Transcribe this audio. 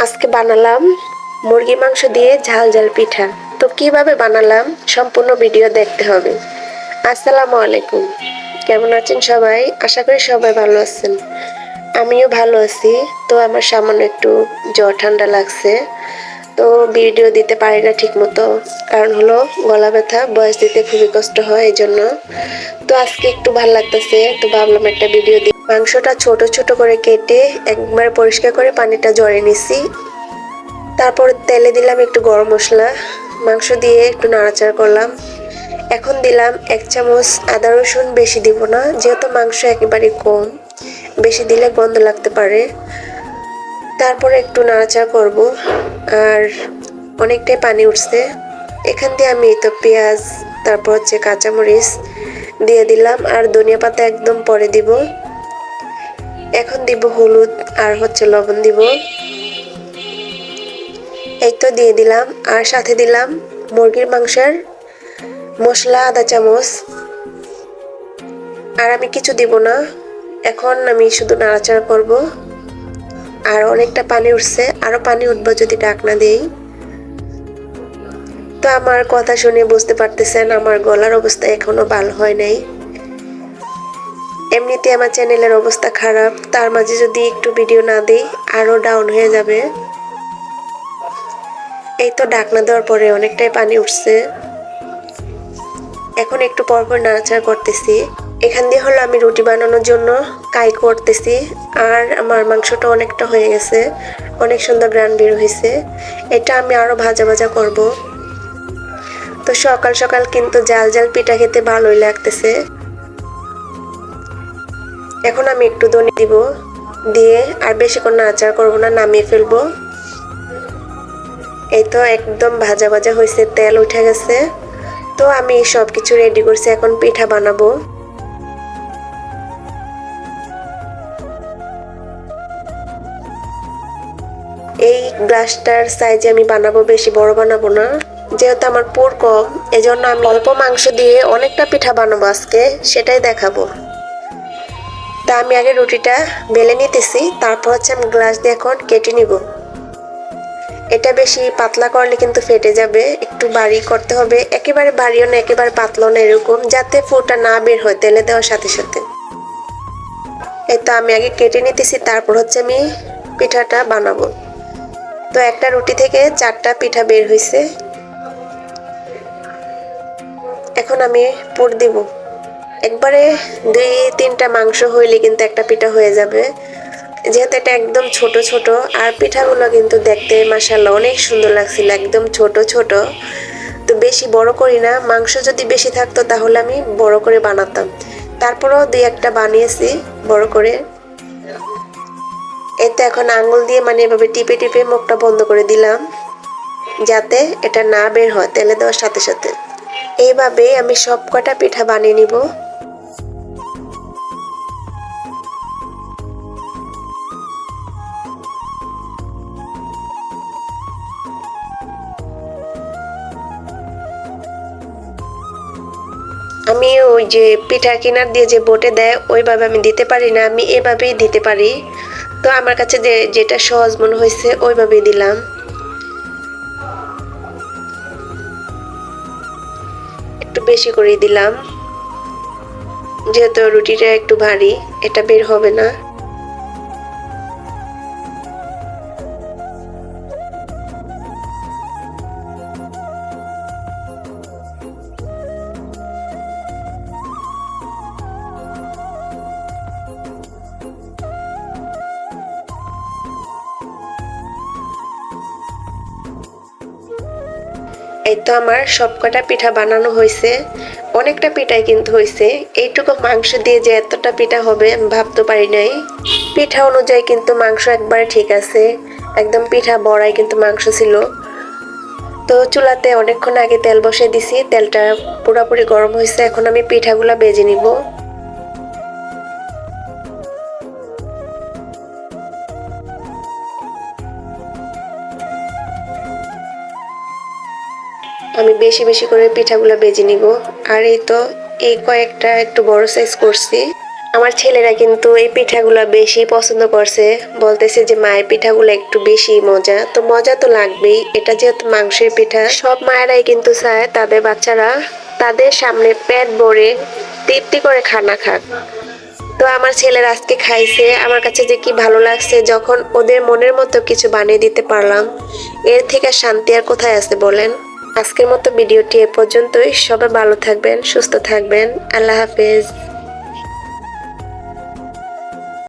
আজকে বানালাম মুরগি মাংস দিয়ে ঝাল ঝাল পিঠা। তো কিভাবে বানালাম সম্পূর্ণ ভিডিও দেখতে হবে। আসসালামু আলাইকুম, কেমন আছেন সবাই? আশা করি সবাই ভালো আছেন। আমিও ভালো আছি। তো আমার সামান্য একটু জ্বর ঠান্ডা লাগছে, তো ভিডিও দিতে পারি না ঠিক মতো, কারণ হলো গলা ব্যথা, বয়স দিতে খুবই কষ্ট হয় এই জন্য। তো আজকে একটু ভালো লাগতেছে, তো ভাবলাম একটা ভিডিও দিই। মাংসটা ছোট ছোট করে কেটে একবার পরিষ্কার করে পানিটা ঝরিয়ে নিছি। তারপর তেলে দিলাম একটু গরম মশলা, মাংস দিয়ে একটু নাড়াচাড়া করলাম। এখন দিলাম 1 চামচ আদা রসুন, বেশি দিব না যেহেতু মাংস একেবারে কম, বেশি দিলে গন্ধ লাগতে পারে। তারপরে একটু নাড়াচাড়া করব, আর অনেকটাই পানি উঠছে। এখান দিয়ে আমি তো পেঁয়াজ, তারপর হচ্ছে কাঁচামরিচ দিয়ে দিলাম, আর ধনিয়া পাতা একদম পরে দিব। এখন দিব হলুদ আর হচ্ছে লবণ দিব। এই তো দিয়ে দিলাম, আর সাথে দিলাম মুরগির মাংসের মশলা আধা চামচ। আর আমি কিছু দিব না, এখন আমি শুধু নাড়াচাড়া করব। আর অনেকটা পানি উঠছে, আরো পানি উঠবে যদি ঢাকনা দেই। তো আমার কথা শুনে বুঝতে পারতেছেন আমার গলার অবস্থা এখনো ভালো হয় নাই। এমনিতে আমার চ্যানেলের অবস্থা খারাপ, তার মাঝে যদি একটু ভিডিও না দিই আরো ডাউন হয়ে যাবে। এই তো ঢাকনা দেওয়ার পরে অনেকটাই পানি উঠছে। এখন একটু পরপর নাড়াচাড়া করতেছি। এখান দিয়ে হলো আমি রুটি বানানোর জন্য কাই করতেছি। আর আমার মাংসটা অনেকটা হয়ে গেছে, অনেক সুন্দর গ্রান বের হয়েছে। এটা আমি আরো ভাজা ভাজা করব। তো সকাল সকাল কিন্তু জাল জাল পিঠা খেতে ভালোই লাগতেছে। এখন আমি একটু ধনে দিব, দিয়ে আর বেশিক্ষণ নাড়াচাড়া করবো না, নামিয়ে ফেলবো। এই তো একদম ভাজা ভাজা হয়েছে, তেল উঠে গেছে। তো আমি সবকিছু রেডি করছি, এখন পিঠা বানাবো। এই গ্লাসটার সাইজে আমি বানাবো, বেশি বড় বানাবো না, যেহেতু আমার পুর কম। এজন্য আমি অল্প মাংস দিয়ে অনেকটা পিঠা বানাবো আজকে, সেটাই দেখাবো। তা আমি আগে রুটিটা বেলে নিতেছি, তারপর হচ্ছে আমি গ্লাস দিয়ে এখন কেটে নিব। এটা বেশি পাতলা করলে কিন্তু ফেটে যাবে, একটু বাড়ি করতে হবে, একেবারে বাড়িও না একেবারে পাতলাও না, এরকম যাতে ফুটা না বের হয় তেলে দেওয়ার সাথে সাথে। এই তো আমি আগে কেটে নিতেছি, তারপর হচ্ছে আমি পিঠাটা বানাবো। তো একটা রুটি থেকে 4টা পিঠা বের হয়েছে। এখন আমি পুর দিব। একবারে 2-3টা মাংস হইলে কিন্তু একটা পিঠা হয়ে যাবে, যেহেতু এটা একদম ছোট ছোট। আর পিঠাগুলো কিন্তু দেখতে মাশাআল্লাহ অনেক সুন্দর লাগছিল, একদম ছোট ছোট। তো বেশি বড় করি না, মাংস যদি বেশি থাকতো তাহলে আমি বড় করে বানাতাম। তারপরও 2-1টা বানিয়েছি বড় করে। এতে এখন আঙ্গুল দিয়ে মানে এভাবে টিপে টিপে মুখটা বন্ধ করে দিলাম, যাতে এটা না বের হয় তেলে দেওয়ার সাথে সাথে। এইভাবে আমি সব কটা পিঠা বানিয়ে নিব। আমি ওই যে পিঠা কিনার দিয়ে যে বোটে দেয় ওইভাবে আমি দিতে পারি না, আমি এভাবেই দিতে পারি। তো আমার কাছে যেটা সহজ মনে হয়েছে ওইভাবেই দিলাম। একটু বেশি করে দিলাম, যেহেতু রুটিটা একটু ভারী, এটা বের হবে না। এই তো আমার সবকটা পিঠা বানানো হয়েছে, অনেকটা পিঠাই কিন্তু হয়েছে। এইটুকু মাংস দিয়ে যে এতটা পিঠা হবে আমি ভাবতে পারি নাই। পিঠা অনুযায়ী কিন্তু মাংস একবারে ঠিক আছে, একদম পিঠা বড়াই কিন্তু মাংস ছিল। তো চুলাতে অনেকক্ষণ আগে তেল বসিয়ে দিছি, তেলটা পুরোপুরি গরম হয়েছে। এখন আমি পিঠাগুলা ভেজে নিব। আমি বেশি বেশি করে পিঠাগুলো ভেজে নিব। আর এই তো এই কয়েকটা একটু বড় সাইজ করছি, আমার ছেলেরা কিন্তু এই পিঠাগুলা বেশি পছন্দ করছে, বলতেছে যে মায়ের পিঠাগুলো একটু বেশি মজা। তো মজা তো লাগবেই, এটা যেহেতু মাংসের পিঠা, সব মায়েরাই কিন্তু চায় তাদের বাচ্চারা তাদের সামনে পেট ভরে তৃপ্তি করে খানা খাক। তো আমার ছেলেরা আজকে খাইছে, আমার কাছে যে কি ভালো লাগছে যখন ওদের মনের মতো কিছু বানিয়ে দিতে পারলাম। এর থেকে শান্তি আর কোথায় আছে বলেন। আজকের মতো ভিডিওটি এ পর্যন্তই। সবাই ভালো থাকবেন, সুস্থ থাকবেন। আল্লাহ হাফেজ।